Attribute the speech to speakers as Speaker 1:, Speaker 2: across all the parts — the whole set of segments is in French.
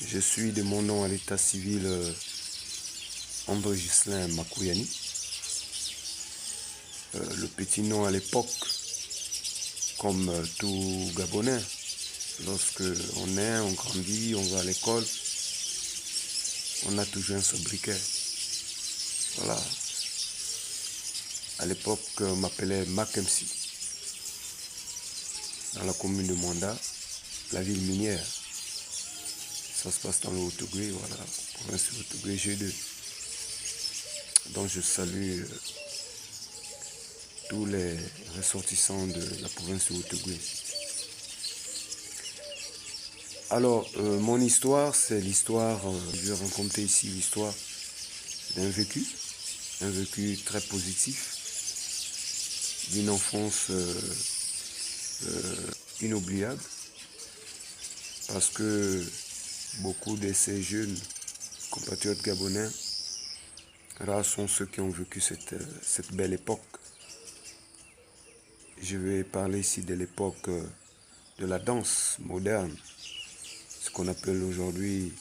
Speaker 1: Je suis de mon nom à l'état civil André Ghislain Makouyani. Le petit nom à l'époque, comme tout Gabonais, lorsque on est, on grandit, on va à l'école, on a toujours un sobriquet. Voilà. À l'époque, on m'appelait Mac MC. Dans la commune de Mwanda, la ville minière. Ça se passe dans le Haut-Ogooué, voilà, province du Haut-Ogooué G2. Donc je salue tous les ressortissants de la province du Haut-Ogooué. Alors, mon histoire, c'est l'histoire, je vais raconter ici l'histoire d'un vécu, un vécu très positif, d'une enfance inoubliable, parce que beaucoup de ces jeunes compatriotes gabonais, rares sont ceux qui ont vécu cette belle époque. Je vais parler ici de l'époque de la danse moderne, ce qu'on appelle aujourd'hui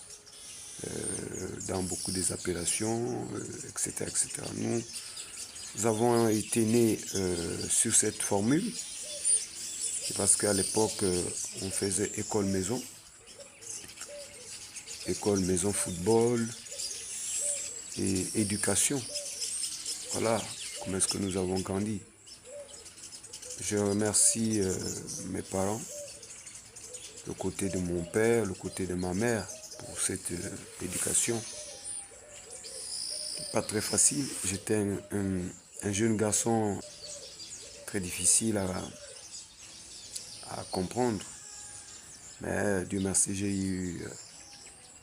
Speaker 1: dans beaucoup des appellations, etc., etc. Nous avons été nés sur cette formule, parce qu'à l'époque, on faisait école-maison football et éducation. Voilà comment est-ce que nous avons grandi. Je remercie mes parents, le côté de mon père, le côté de ma mère, pour cette éducation. Pas très facile. J'étais un jeune garçon très difficile à comprendre. Mais Dieu merci, j'ai eu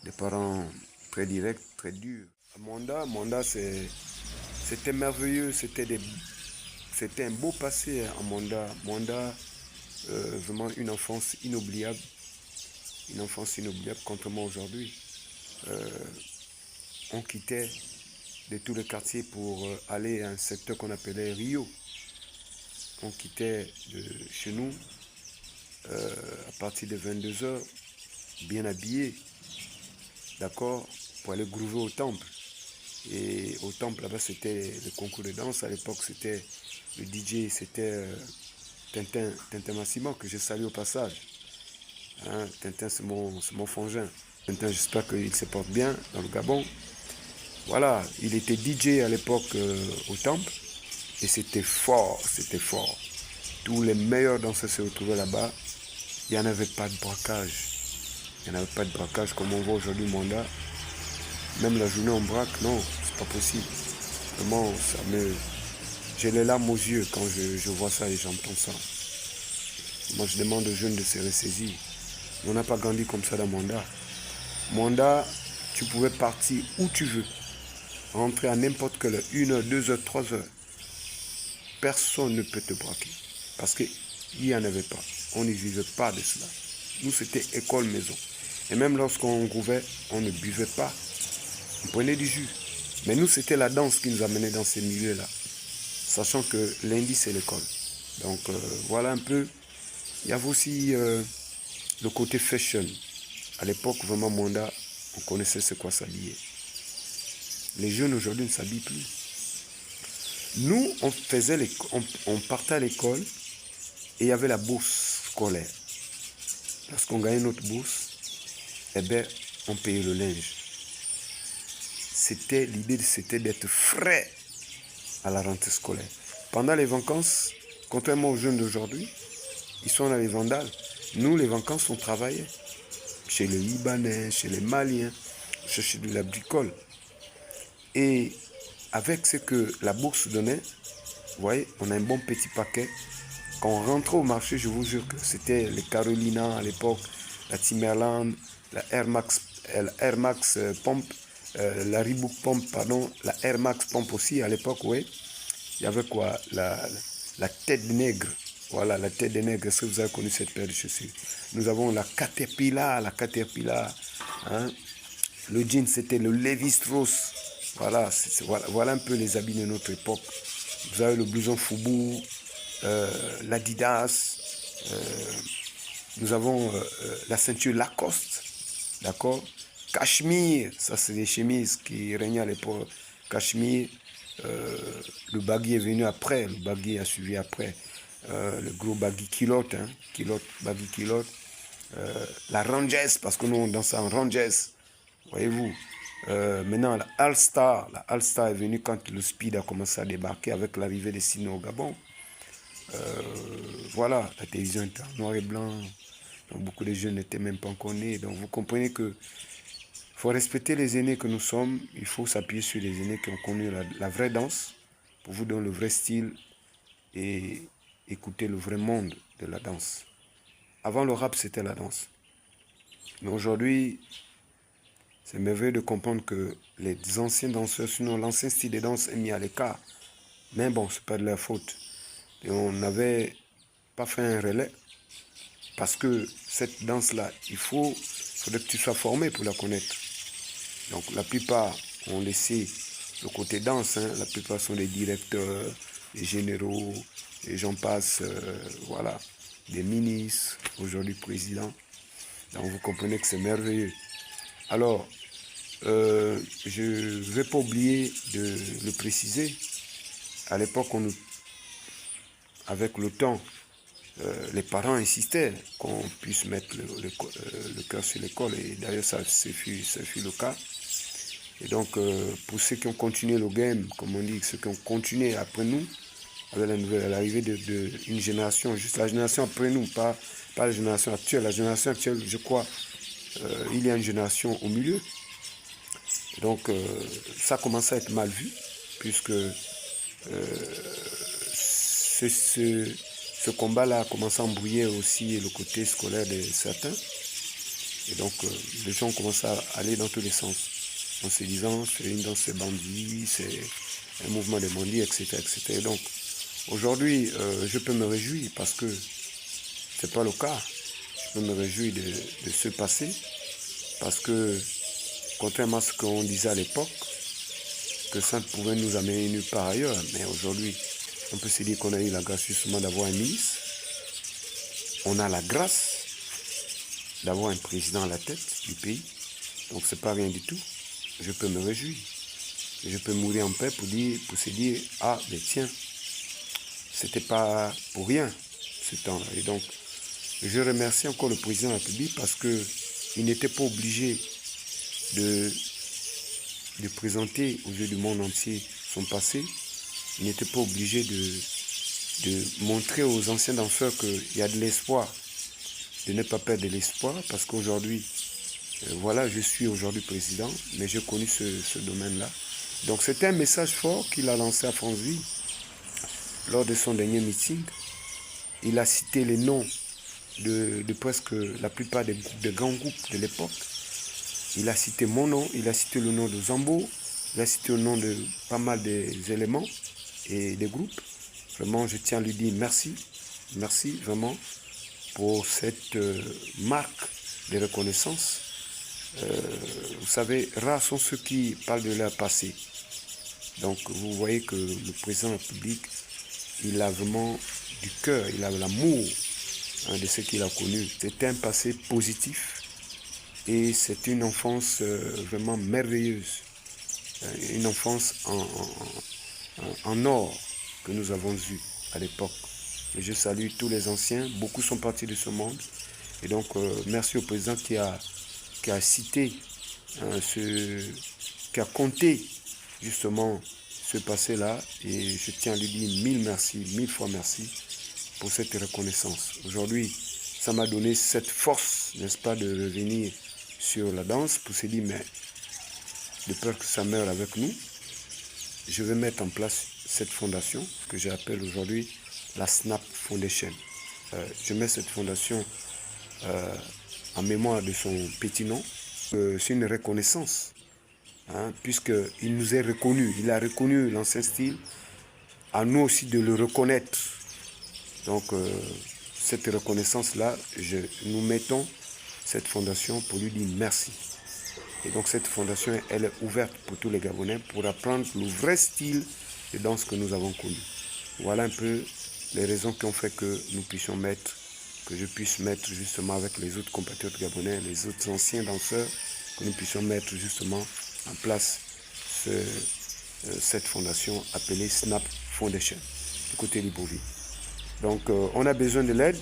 Speaker 1: des parents très directs, très durs. À Mwanda, c'était merveilleux, c'était un beau passé à Mwanda. Mwanda, vraiment une enfance inoubliable. Une enfance inoubliable, contrairement aujourd'hui. On quittait de tous les quartiers pour aller à un secteur qu'on appelait Rio. On quittait de chez nous à partir de 22h, bien habillé, d'accord, pour aller groover au temple. Et au temple, là-bas, c'était le concours de danse. À l'époque, c'était le DJ, c'était Tintin Massimo, que je salue au passage. Hein, Tintin, c'est mon frangin. Tintin, j'espère qu'il se porte bien dans le Gabon. Voilà, il était DJ à l'époque au temple. Et c'était fort, c'était fort. Tous les meilleurs danseurs se retrouvaient là-bas. Il n'y en avait pas de braquage. Il n'y en avait pas de braquage comme on voit aujourd'hui au Mwanda. Même la journée on braque, non, c'est pas possible. Vraiment, j'ai les larmes aux yeux quand je vois ça et j'entends ça. Moi, je demande aux jeunes de se ressaisir. On n'a pas grandi comme ça dans Mwanda. Mwanda, tu pouvais partir où tu veux. Rentrer à n'importe quelle heure, 1h, 2h, 3h. Personne ne peut te braquer. Parce qu'il n'y en avait pas. On ne vivait pas de cela. Nous, c'était école-maison. Et même lorsqu'on grouvait, on ne buvait pas. On prenait du jus. Mais nous, c'était la danse qui nous amenait dans ces milieux-là. Sachant que lundi, c'est l'école. Donc, voilà un peu. Il y avait aussi le côté fashion. À l'époque, vraiment, Mwanda, on connaissait c'est quoi s'habiller. Les jeunes aujourd'hui ne s'habillent plus. Nous, on partait à l'école et il y avait la bourse scolaire. Lorsqu'on gagnait notre bourse, eh bien, on payait le linge. L'idée, c'était d'être frais à la rentrée scolaire. Pendant les vacances, contrairement aux jeunes d'aujourd'hui, ils sont dans les vandales. Nous, les vacances, on travaillait. Chez les Libanais, chez les Maliens, chercher de la bricole. Et avec ce que la bourse donnait, vous voyez, on a un bon petit paquet. Quand on rentrait au marché, je vous jure que c'était les Carolina à l'époque, la Timberland, la Air Max Pomp, la Reebok Pomp, pardon, la Air Max Pomp aussi à l'époque, oui. Il y avait quoi, la tête de nègre. Voilà, la tête de nègre. Est-ce que vous avez connu cette paire de chaussures? Nous avons la Caterpillar. Hein. Le jean, c'était le Levi-Strauss. Voilà un peu les habits de notre époque. Vous avez le blouson Fubu, l'Adidas. Nous avons la ceinture Lacoste. d'accord? Cachemire, ça c'est des chemises qui régnaient à l'époque. Cachemire, le baggy est venu après, le baggy a suivi après. Le gros baggy culotte, hein, culotte, baggy culotte. La Rangers, parce que nous on danse en Rangers, voyez-vous. Maintenant, la All-Star est venue quand le speed a commencé à débarquer avec l'arrivée des Sino au Gabon. Voilà, la télévision était en noir et blanc. Donc beaucoup de jeunes n'étaient même pas encore nés. Donc vous comprenez que faut respecter les aînés que nous sommes. Il faut s'appuyer sur les aînés qui ont connu la vraie danse pour vous donner le vrai style et écouter le vrai monde de la danse. Avant le rap, c'était la danse. Mais aujourd'hui, c'est merveilleux de comprendre que les anciens danseurs, sinon l'ancien style de danse est mis à l'écart. Mais bon, c'est pas de leur faute. Et on n'avait pas fait un relais parce que cette danse-là, faudrait que tu sois formé pour la connaître. Donc la plupart ont laissé le côté danse, hein. La plupart sont des directeurs, des généraux, et j'en passe, voilà, des ministres, aujourd'hui présidents. Donc vous comprenez que c'est merveilleux. Alors, je ne vais pas oublier de le préciser. À l'époque, avec le temps, les parents insistaient qu'on puisse mettre le cœur sur l'école. Et d'ailleurs, ça fut le cas. Et donc, pour ceux qui ont continué le game, comme on dit, ceux qui ont continué après nous, avec l'arrivée d'une génération, juste la génération après nous, pas la génération actuelle. La génération actuelle, je crois, il y a une génération au milieu. Et donc, ça commence à être mal vu, puisque ce combat-là a commencé à embrouiller aussi le côté scolaire de certains. Et donc, les gens commencent à aller dans tous les sens, en se disant, c'est une danse de bandits, c'est un mouvement de bandits, etc. etc. Et donc, aujourd'hui, je peux me réjouir parce que c'est pas le cas. Je peux me réjouir de ce passé parce que, contrairement à ce qu'on disait à l'époque, que ça ne pouvait nous amener nulle part ailleurs, mais aujourd'hui, on peut se dire qu'on a eu la grâce justement d'avoir un ministre. On a la grâce d'avoir un président à la tête du pays. Donc c'est pas rien du tout. Je peux me réjouir. Je peux mourir en paix pour se dire, ah ben tiens, c'était pas pour rien ce temps-là. Et donc, je remercie encore le président de la République parce qu'il n'était pas obligé de présenter aux yeux du monde entier son passé. Il n'était pas obligé de montrer aux anciens danseurs qu'il y a de l'espoir, de ne pas perdre de l'espoir, parce qu'aujourd'hui, voilà, je suis aujourd'hui président, mais j'ai connu ce domaine-là. Donc c'était un message fort qu'il a lancé à Franceville lors de son dernier meeting. Il a cité les noms de presque la plupart des grands groupes de l'époque. Il a cité mon nom, il a cité le nom de Zambo, il a cité le nom de pas mal des éléments et des groupes. Vraiment, je tiens à lui dire merci. Merci vraiment pour cette marque de reconnaissance. Vous savez, rares sont ceux qui parlent de leur passé. Donc, vous voyez que le président de la République, il a vraiment du cœur, il a l'amour de ce qu'il a connu. C'était un passé positif et c'est une enfance vraiment merveilleuse. Une enfance en or que nous avons eue à l'époque. Et je salue tous les anciens, beaucoup sont partis de ce monde. Et donc, merci au président qui a cité, qui a compté justement ce passé-là. Et je tiens à lui dire mille merci, mille fois merci pour cette reconnaissance. Aujourd'hui, ça m'a donné cette force, n'est-ce pas, de revenir sur la danse pour se dire, mais de peur que ça meure avec nous, je vais mettre en place cette fondation que j'appelle aujourd'hui la Snap Foundation. Je mets cette fondation en mémoire de son petit nom. C'est une reconnaissance, hein, puisqu'il nous est reconnu. Il a reconnu l'ancien style, à nous aussi de le reconnaître. Donc, cette reconnaissance-là, nous mettons cette fondation pour lui dire merci. Et donc cette fondation, elle est ouverte pour tous les Gabonais pour apprendre le vrai style de danse que nous avons connu. Voilà un peu les raisons qui ont fait que nous puissions mettre que je puisse mettre justement avec les autres compatriotes gabonais, les autres anciens danseurs, que nous puissions mettre justement en place cette fondation appelée Snap Foundation, du côté Libreville. Donc on a besoin de l'aide.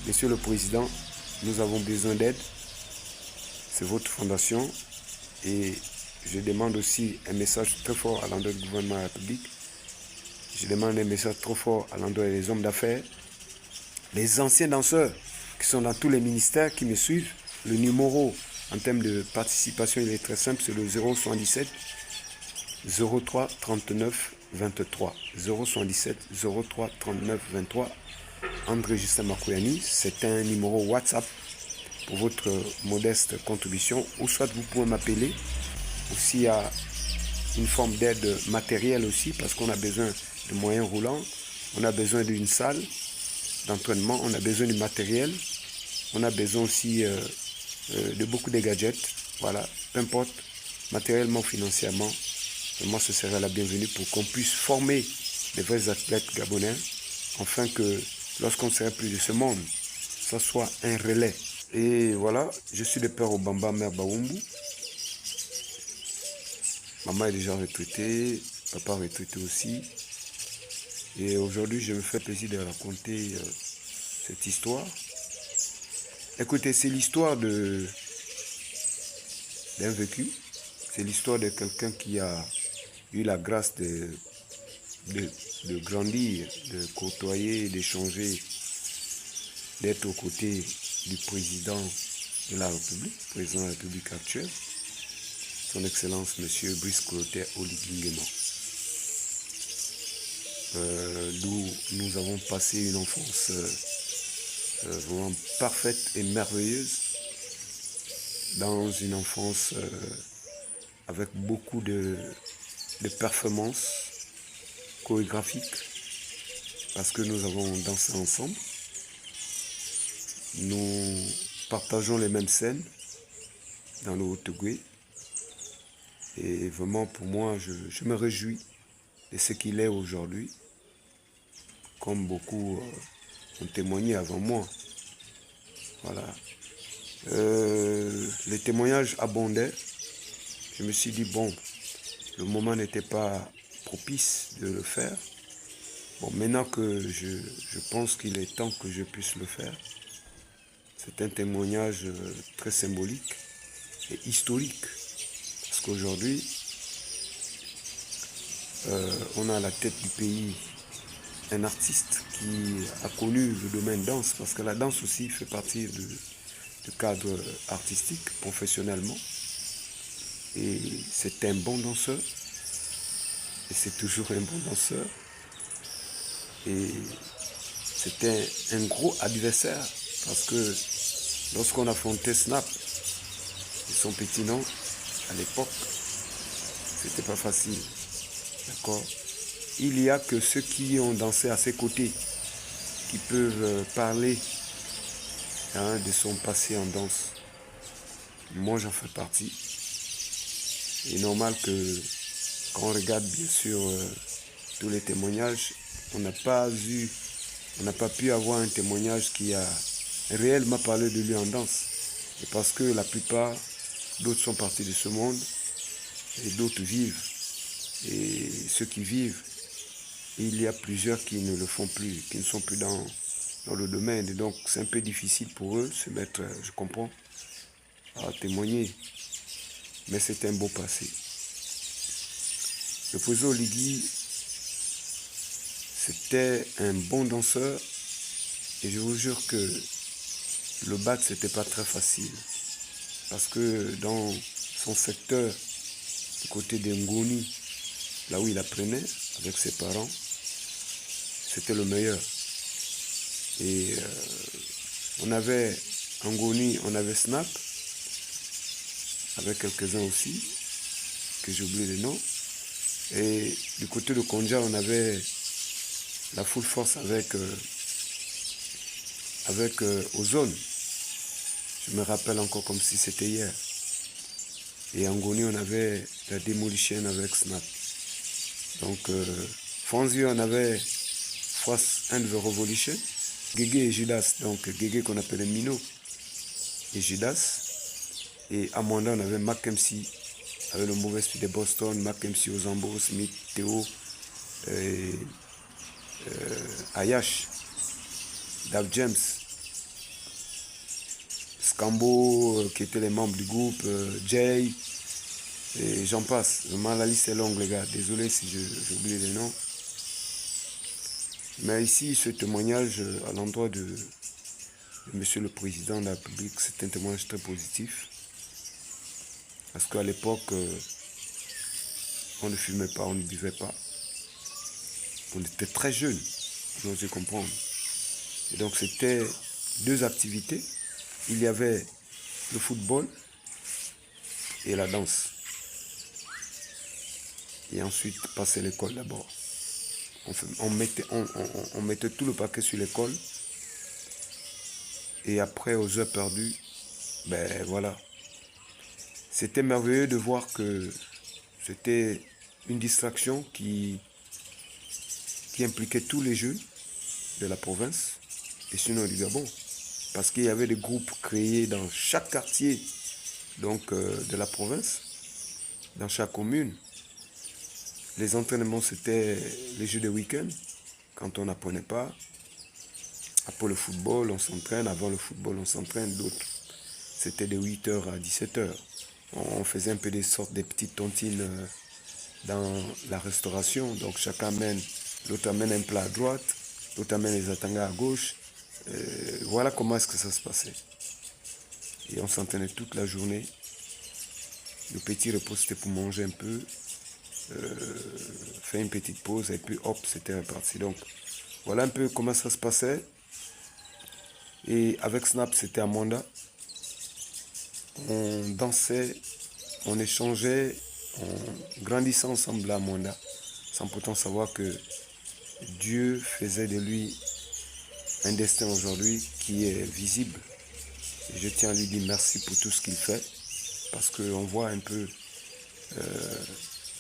Speaker 1: Monsieur le Président, nous avons besoin d'aide. C'est votre fondation. Et je demande aussi un message très fort à l'endroit du gouvernement de la République. Je demande un message trop fort à l'endroit des hommes d'affaires, les anciens danseurs qui sont dans tous les ministères qui me suivent. Le numéro en termes de participation, il est très simple, c'est le 077 03 39 23. 077 03 39 23. André Justin Makouyani, c'est un numéro WhatsApp pour votre modeste contribution, ou soit vous pouvez m'appeler. Aussi, il y a une forme d'aide matérielle aussi, parce qu'on a besoin de moyens roulants, on a besoin d'une salle d'entraînement, on a besoin du matériel, on a besoin aussi de beaucoup de gadgets, voilà, peu importe, matériellement, financièrement, moi ce serait la bienvenue pour qu'on puisse former les vrais athlètes gabonais, afin que lorsqu'on ne serait plus de ce monde, ça soit un relais. Et voilà, je suis le père Obamba, mère Baoumbu. Maman est déjà retraitée, papa retraité aussi. Et aujourd'hui, je me fais plaisir de raconter cette histoire. Écoutez, c'est l'histoire d'un vécu. C'est l'histoire de quelqu'un qui a eu la grâce de grandir, de côtoyer, d'échanger, d'être aux côtés du président de la République, président de la République actuelle, son Excellence M. Brice Clotaire Oligui Nguema. Nous avons passé une enfance vraiment parfaite et merveilleuse, dans une enfance avec beaucoup de performances chorégraphiques, parce que nous avons dansé ensemble. Nous partageons les mêmes scènes dans le Haut-Ogooué. Et vraiment, pour moi, je me réjouis de ce qu'il est aujourd'hui, comme beaucoup ont témoigné avant moi. Voilà. Les témoignages abondaient. Je me suis dit, bon, le moment n'était pas propice de le faire. Bon, maintenant que je pense qu'il est temps que je puisse le faire, c'est un témoignage très symbolique et historique. Parce qu'aujourd'hui, on a à la tête du pays un artiste qui a connu le domaine danse, parce que la danse aussi fait partie du cadre artistique, professionnellement. Et c'est un bon danseur, et c'est toujours un bon danseur. Et c'était un gros adversaire, parce que lorsqu'on affrontait Snap, et son petit nom, à l'époque, c'était pas facile. D'accord? Il y a que ceux qui ont dansé à ses côtés qui peuvent parler de son passé en danse. Moi, j'en fais partie. Il est normal que quand on regarde bien sûr tous les témoignages, on n'a pas pu avoir un témoignage qui a réellement parlé de lui en danse. Et parce que la plupart, d'autres sont partis de ce monde et d'autres vivent. Et ceux qui vivent, il y a plusieurs qui ne le font plus, qui ne sont plus dans le domaine. Et donc, c'est un peu difficile pour eux de se mettre, je comprends, à témoigner. Mais c'est un beau passé. Le président Oligui, c'était un bon danseur. Et je vous jure que le battre, c'était pas très facile. Parce que dans son secteur, du côté de Ngoni, là où il apprenait avec ses parents, c'était le meilleur. Et on avait Ngoni, on avait Snap, avec quelques-uns aussi, que j'ai oublié les noms. Et du côté de Konja, on avait la full force avec Ozone. Je me rappelle encore comme si c'était hier. Et en Ngoni, on avait la Demolition avec Snap. Donc, Franzio, on avait Force and the Revolution. Guégué et Judas. Donc Guégué qu'on appelait Mino et Judas. Et à Mwanda, on avait Mac MC avec le mauvais esprit de Boston, Mac MC Ozambo, Smith, Théo, Ayash, Dave James, Scambo, qui étaient les membres du groupe, Jay, et j'en passe. Vraiment, la liste est longue, les gars. Désolé si j'oublie les noms. Mais ici, ce témoignage à l'endroit de Monsieur le Président de la République, c'est un témoignage très positif. Parce qu'à l'époque, on ne fumait pas, on ne buvait pas. On était très jeunes, vous osez comprendre. Et donc c'était deux activités. Il y avait le football et la danse. Et ensuite, passer l'école d'abord. On mettait tout le paquet sur l'école. Et après, aux heures perdues, ben voilà. C'était merveilleux de voir que c'était une distraction qui impliquait tous les jeunes de la province et sinon du Gabon. Parce qu'il y avait des groupes créés dans chaque quartier donc, de la province, dans chaque commune. Les entraînements, c'était les jeux de week-end, quand on n'apprenait pas. Après le football, on s'entraîne. Avant le football, on s'entraîne. D'autres, c'était de 8h à 17h. On faisait un peu des sortes de petites tontines dans la restauration. Donc chacun amène, l'autre amène un plat à droite, l'autre amène les atangas à gauche. Voilà comment est-ce que ça se passait. Et on s'entraînait toute la journée. Le petit repos, c'était pour manger un peu, faire une petite pause et puis hop, c'était reparti. Donc voilà un peu comment ça se passait. Et avec Snap, c'était à Mwanda. On dansait, on échangeait, on grandissait ensemble à Mwanda, sans pourtant savoir que Dieu faisait de lui un destin aujourd'hui qui est visible. Et je tiens à lui dire merci pour tout ce qu'il fait, parce qu'on voit un peu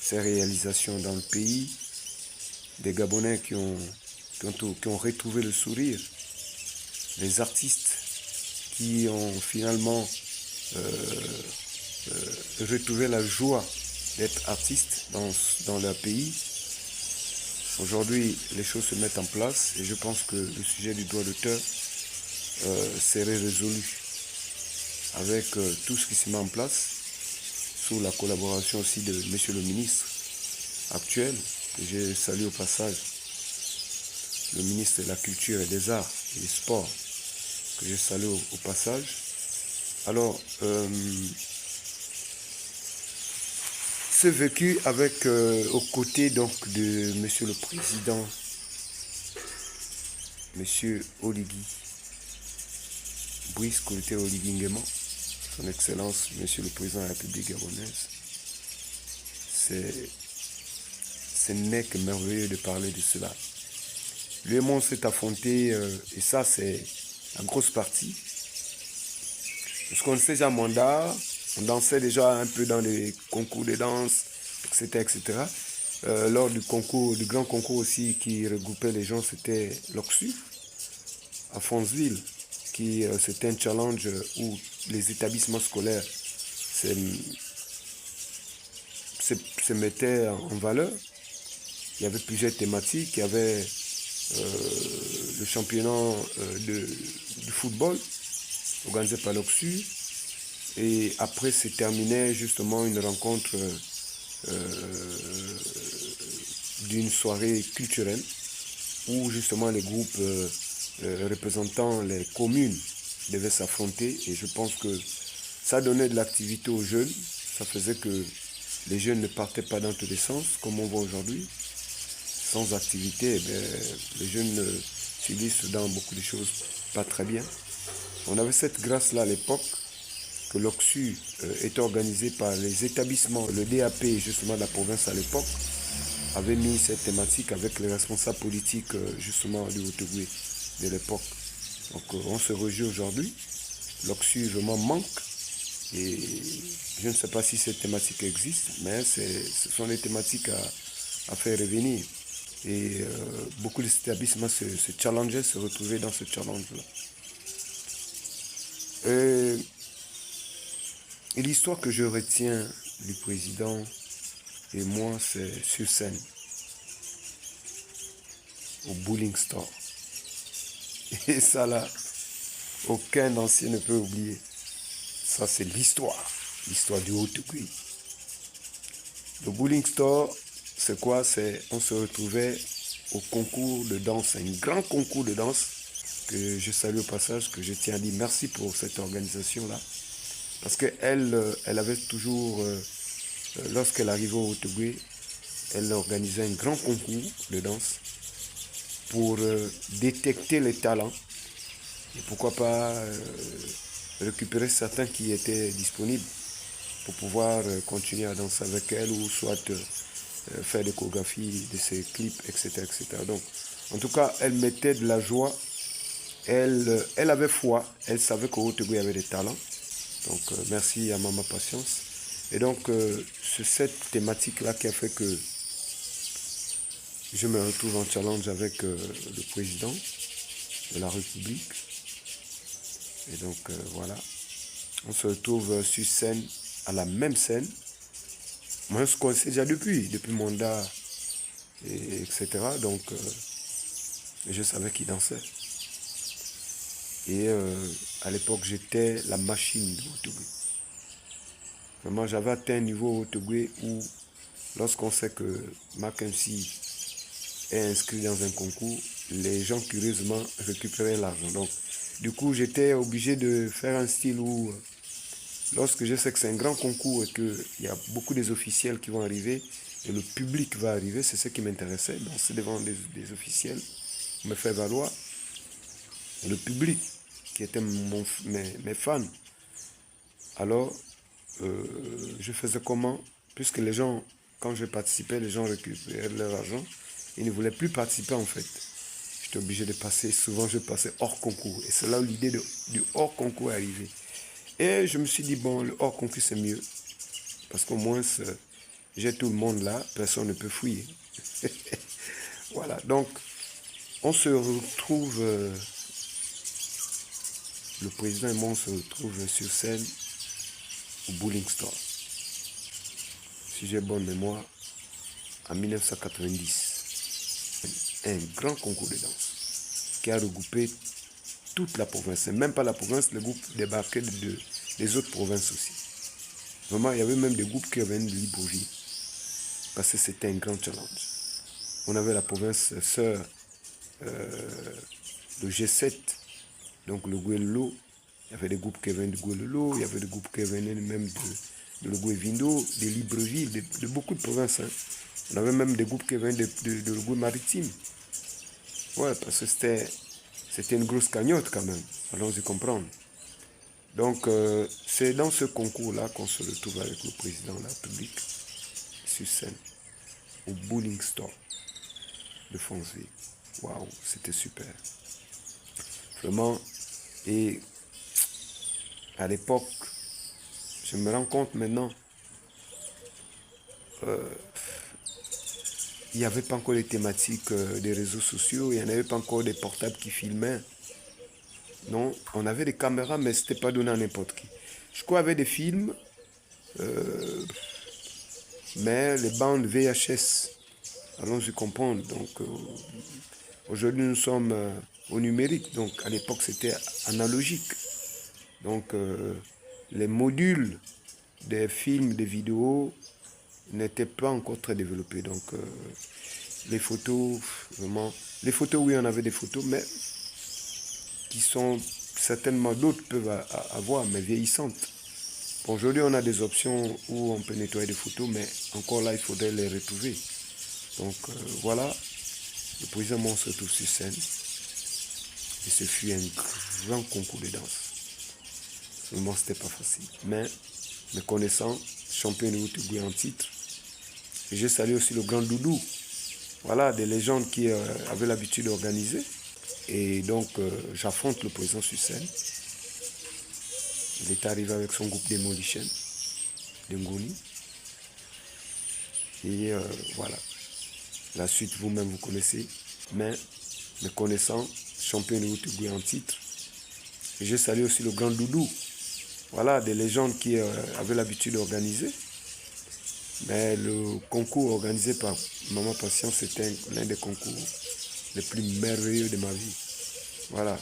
Speaker 1: ses réalisations dans le pays, des Gabonais qui ont retrouvé le sourire, des artistes qui ont finalement retrouvé la joie d'être artistes dans leur pays. Aujourd'hui, les choses se mettent en place et je pense que le sujet du droit d'auteur serait résolu avec tout ce qui se met en place sous la collaboration aussi de Monsieur le ministre actuel, que je salue au passage, le ministre de la Culture et des Arts et des Sports, que je salue au passage. Alors, ce vécu avec aux côtés donc de Monsieur le Président, Monsieur Oligui, Brice Koité Oligui Nguema, Son Excellence, Monsieur le Président de la République gabonaise, ce n'est que merveilleux de parler de cela. Lui et moi, on s'est affronté, et ça, c'est la grosse partie. Parce qu'on était déjà à Mwanda, on dansait déjà un peu dans les concours de danse, etc. etc. Lors du grand concours aussi qui regroupait les gens, c'était l'Oxu, à Fonceville, qui c'était un challenge où les établissements scolaires se mettaient en valeur. Il y avait plusieurs thématiques. Il y avait le championnat du football organisé par l'Oxu. Et après, se terminait justement une rencontre d'une soirée culturelle où justement les groupes représentant les communes devaient s'affronter. Et je pense que ça donnait de l'activité aux jeunes. Ça faisait que les jeunes ne partaient pas dans tous les sens, comme on voit aujourd'hui. Sans activité, les jeunes subissent dans beaucoup de choses pas très bien. On avait cette grâce-là à l'époque, que l'Oxu était organisé par les établissements, le DAP justement de la province à l'époque, avait mis cette thématique avec les responsables politiques justement du Haut-Ogooué de l'époque. Donc on se réjouit aujourd'hui. L'Oxu vraiment manque et je ne sais pas si cette thématique existe, mais ce sont des thématiques à faire revenir. Et beaucoup d'établissements se challengeaient, se retrouvaient dans ce challenge-là. Et l'histoire que je retiens du président et moi, c'est sur scène, au Bowling Store. Et ça là, aucun d'ancien ne peut oublier. Ça c'est l'histoire du Haut-Ogooué. Le Bowling Store, c'est quoi? On se retrouvait au concours de danse, un grand concours de danse que je salue au passage, que je tiens à dire merci pour cette organisation-là. Parce qu'elle avait toujours, lorsqu'elle arrivait au Haut-Ogooué, elle organisait un grand concours de danse pour détecter les talents et pourquoi pas récupérer certains qui étaient disponibles pour pouvoir continuer à danser avec elle ou soit faire des chorégraphies de ses clips, etc., etc. Donc, en tout cas, elle mettait de la joie. Elle avait foi. Elle savait qu'au Haut-Ogooué, il y avait des talents. Donc, merci à Maman Patience. Et donc, c'est cette thématique-là qui a fait que je me retrouve en challenge avec le président de la République. Et donc, voilà. On se retrouve sur scène, à la même scène. Moi, on se connaissait déjà depuis mon mandat, etc. Donc, je savais qu'il dansait. Et à l'époque, j'étais la machine de Haut-Ogooué. Vraiment, j'avais atteint un niveau au Haut-Ogooué où, lorsqu'on sait que Mark MC est inscrit dans un concours, les gens curieusement récupéraient l'argent. Donc, du coup, j'étais obligé de faire un style où, lorsque je sais que c'est un grand concours et qu'il y a beaucoup des officiels qui vont arriver et le public va arriver, c'est ce qui m'intéressait. Donc, c'est devant des officiels, me faire valoir. Et le public, qui étaient mes fans. Alors, je faisais comment? Puisque les gens, quand je participais, les gens récupéraient leur argent. Ils ne voulaient plus participer en fait. J'étais obligé de passer, souvent je passais hors concours. Et c'est là où l'idée du hors concours est arrivée. Et je me suis dit, bon, le hors concours c'est mieux. Parce qu'au moins, j'ai tout le monde là, personne ne peut fuir. Voilà, donc, on se retrouve, le président et moi, on se retrouve sur scène au Bowling Store. Si j'ai bonne mémoire, en 1990. Un grand concours de danse qui a regroupé toute la province. Et même pas la province, le groupe débarquait des autres provinces aussi. Vraiment, il y avait même des groupes qui venaient de Libreville. Parce que c'était un grand challenge. On avait la province sœur, le G7, donc le Guelolo. Il y avait des groupes qui venaient de Guelolo, il y avait des groupes qui venaient même de Logoué-Vindo, de Libreville, de beaucoup de provinces. Hein. On avait même des groupes qui venaient de Logoué-Maritime. Ouais, parce que c'était une grosse cagnotte quand même, allons-y comprendre. Donc, c'est dans ce concours-là qu'on se retrouve avec le président de la République, sur scène, au Bowling Store de Fonceville. Waouh, c'était super. Vraiment, et à l'époque, je me rends compte maintenant, il n'y avait pas encore les thématiques des réseaux sociaux, il n'y en avait pas encore des portables qui filmaient. Non, on avait des caméras, mais ce n'était pas donné à n'importe qui. Je crois qu'il y avait des films, mais les bandes VHS, allons-y comprendre. Donc, aujourd'hui, nous sommes au numérique. Donc, à l'époque, c'était analogique. Donc, les modules des films, des vidéos n'étaient pas encore très développés. Donc, les photos, vraiment... Les photos, oui, on avait des photos, mais qui sont certainement d'autres peuvent avoir, mais vieillissantes. Aujourd'hui, on a des options où on peut nettoyer des photos, mais encore là, il faudrait les retrouver. Donc voilà, le président Mon se retrouve sur scène. Et ce fut un grand concours de danse. Vraiment, c'était pas facile. Mais, me connaissant, champion de Haut-Ogooué en titre, et je salue aussi le grand Doudou. Voilà, des légendes qui avaient l'habitude d'organiser. Et donc, j'affronte le président sur scène. Il est arrivé avec son groupe Demolition, de Ngoni. Et voilà. La suite, vous-même, vous connaissez. Mais, me connaissant, champion de Woutougoui en titre. Et je salue aussi le grand Doudou. Voilà, des légendes qui avaient l'habitude d'organiser. Mais le concours organisé par Maman Patience, c'était l'un des concours les plus merveilleux de ma vie. Voilà.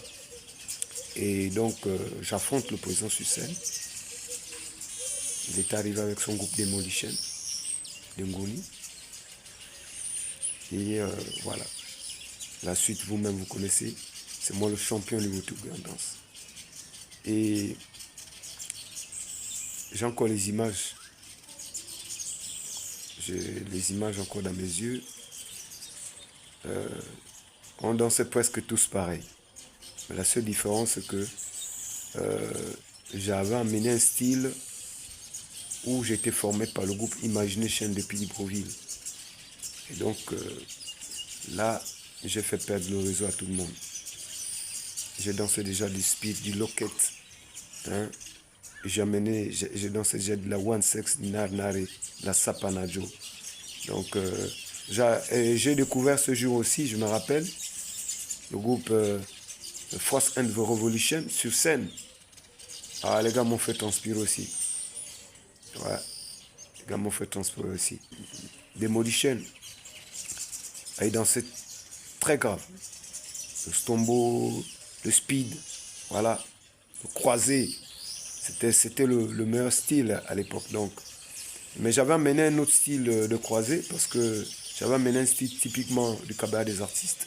Speaker 1: Et donc, j'affronte le président sur scène. Il est arrivé avec son groupe Demolition de Ngoni. Et voilà. La suite, vous-même, vous connaissez. C'est moi le champion du Woutougoui en danse. Et j'ai encore les images. J'ai les images encore dans mes yeux. On dansait presque tous pareil. Mais la seule différence, c'est que j'avais amené un style où j'étais formé par le groupe Imagination depuis Libreville. Et donc, là, j'ai fait perdre le réseau à tout le monde. J'ai dansé déjà du speed, du locket. Hein? J'ai dansé déjà de la One Sex, Nare, la Sapanajo. Donc, j'ai découvert ce jour aussi, je me rappelle, le groupe Force and the Revolution sur scène. Ah, les gars m'ont fait transpirer aussi. Ouais, les gars m'ont fait transpirer aussi. Demolition. Ah, ils dansaient très grave. Le stombo, le speed, voilà, le croisé. C'était le meilleur style à l'époque. Donc. Mais j'avais amené un autre style de croisé parce que j'avais amené un style typiquement du cabaret des artistes.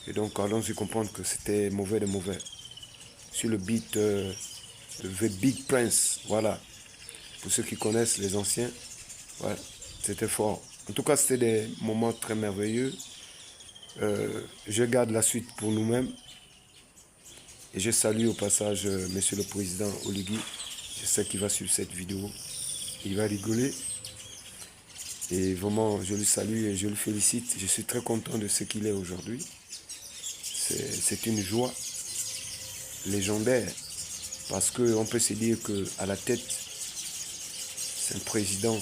Speaker 1: Et donc, alors, j'ai compris que c'était mauvais de mauvais. Sur le beat The Big Prince, voilà. Pour ceux qui connaissent, les anciens, ouais, c'était fort. En tout cas, c'était des moments très merveilleux. Je garde la suite pour nous-mêmes. Et je salue au passage Monsieur le Président Oligui. Je sais qu'il va suivre cette vidéo. Il va rigoler. Et vraiment, je le salue et je le félicite. Je suis très content de ce qu'il est aujourd'hui. C'est une joie légendaire. Parce qu'on peut se dire qu'à la tête, c'est un président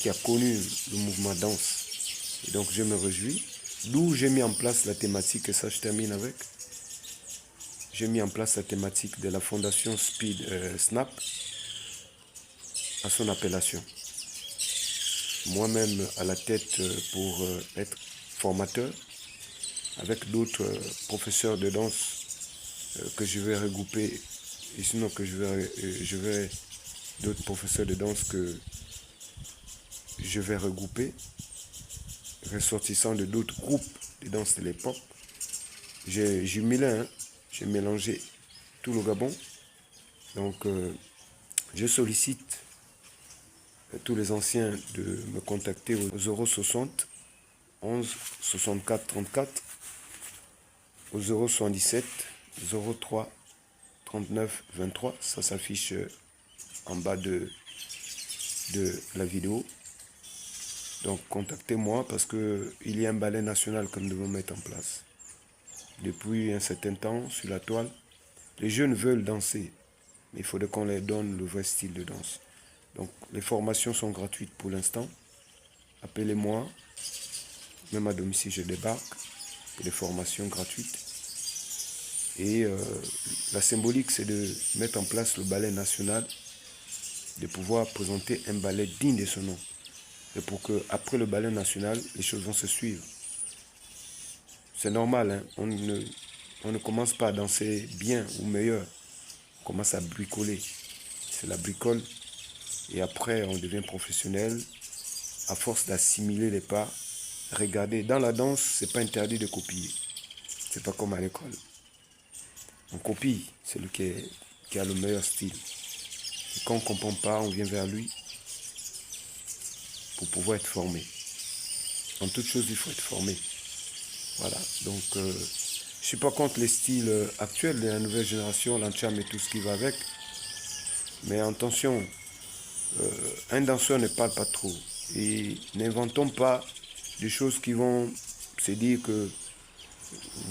Speaker 1: qui a connu le mouvement danse. Et donc je me réjouis. D'où j'ai mis en place la thématique, et ça je termine avec. J'ai mis en place la thématique de la fondation Speed Snap à son appellation. Moi-même à la tête pour être formateur avec d'autres professeurs de danse que je vais regrouper, et sinon que je vais d'autres professeurs de danse que je vais regrouper, ressortissant de d'autres groupes de danse de l'époque. J'ai jumelé, hein, j'ai mélangé tout le Gabon. Donc, je sollicite tous les anciens de me contacter au 060 11 64 34, au 077 03 39 23. Ça s'affiche en bas de la vidéo. Donc contactez-moi parce qu'il y a un ballet national que nous devons mettre en place. Depuis un certain temps, sur la toile, les jeunes veulent danser, mais il faudrait qu'on leur donne le vrai style de danse. Donc les formations sont gratuites pour l'instant. Appelez-moi, même à domicile je débarque pour des formations gratuites. Et la symbolique, c'est de mettre en place le ballet national, de pouvoir présenter un ballet digne de son nom. Et pour qu'après le ballet national, les choses vont se suivre. C'est normal, hein? On ne commence pas à danser bien ou meilleur. On commence à bricoler. C'est la bricole. Et après, on devient professionnel. À force d'assimiler les pas, regardez, dans la danse, c'est pas interdit de copier. C'est pas comme à l'école. On copie celui qui a le meilleur style. Et quand on ne comprend pas, on vient vers lui pour pouvoir être formé. En toute chose, il faut être formé. Voilà, donc je ne suis pas contre les styles actuels de la nouvelle génération, l'ancham et tout ce qui va avec. Mais attention, un danseur ne parle pas trop. Et n'inventons pas des choses qui vont se dire que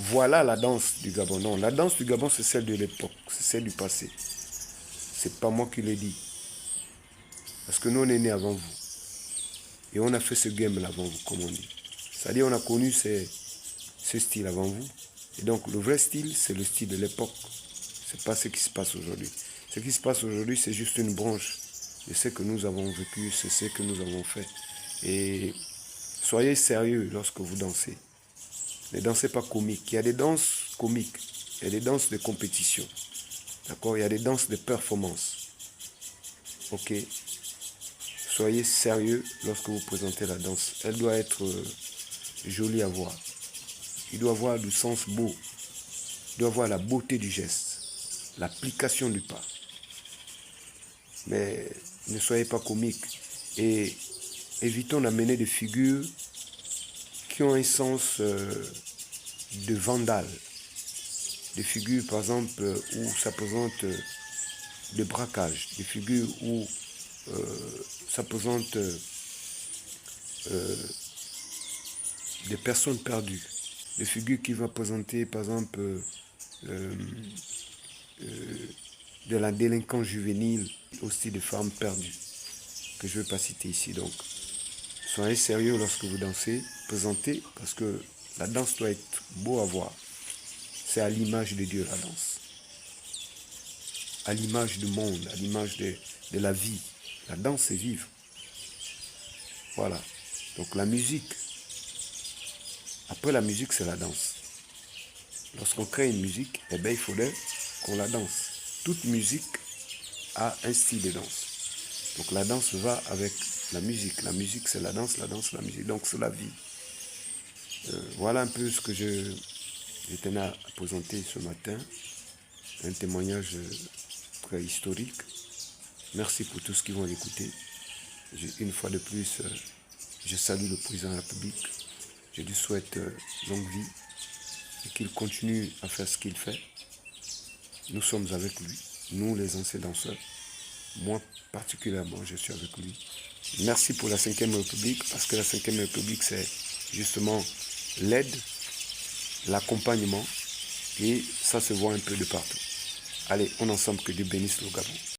Speaker 1: voilà la danse du Gabon. Non, la danse du Gabon, c'est celle de l'époque, c'est celle du passé. C'est pas moi qui l'ai dit. Parce que nous, on est nés avant vous. Et on a fait ce game-là avant vous, comme on dit. C'est-à-dire on a connu ce style avant vous. Et donc le vrai style, c'est le style de l'époque. C'est pas ce qui se passe aujourd'hui. Ce qui se passe aujourd'hui, c'est juste une branche de ce que nous avons vécu, c'est ce que nous avons fait. Et soyez sérieux lorsque vous dansez. Ne dansez pas comique. Il y a des danses comiques, il y a des danses de compétition. D'accord? Il y a des danses de performance. Ok? Soyez sérieux lorsque vous présentez la danse. Elle doit être jolie à voir. Il doit avoir du sens beau. Il doit avoir la beauté du geste, l'application du pas. Mais ne soyez pas comique. Et évitons d'amener des figures qui ont un sens de vandale. Des figures, par exemple, où ça présente de braquage. Des figures où ça présente des personnes perdues. Des figures qui vont présenter, par exemple, de la délinquance juvénile, aussi des femmes perdues, que je ne vais pas citer ici. Donc, soyez sérieux lorsque vous dansez, présentez, parce que la danse doit être beau à voir. C'est à l'image de Dieu, la danse. À l'image du monde, à l'image de la vie. La danse, c'est vivre. Voilà. Donc la musique. Après la musique, c'est la danse. Lorsqu'on crée une musique, eh bien, il faudrait qu'on la danse. Toute musique a un style de danse. Donc la danse va avec la musique. La musique, c'est la danse, la musique. Donc c'est la vie. Voilà un peu ce que je tenais à présenter ce matin. Un témoignage très historique. Merci pour tous qui vont l'écouter. Une fois de plus, je salue le président de la République. Je lui souhaite longue vie et qu'il continue à faire ce qu'il fait. Nous sommes avec lui, nous les anciens danseurs. Moi particulièrement, je suis avec lui. Merci pour la 5e République, parce que la 5e République, c'est justement l'aide, l'accompagnement, et ça se voit un peu de partout. Allez, on ensemble, que Dieu bénisse le Gabon.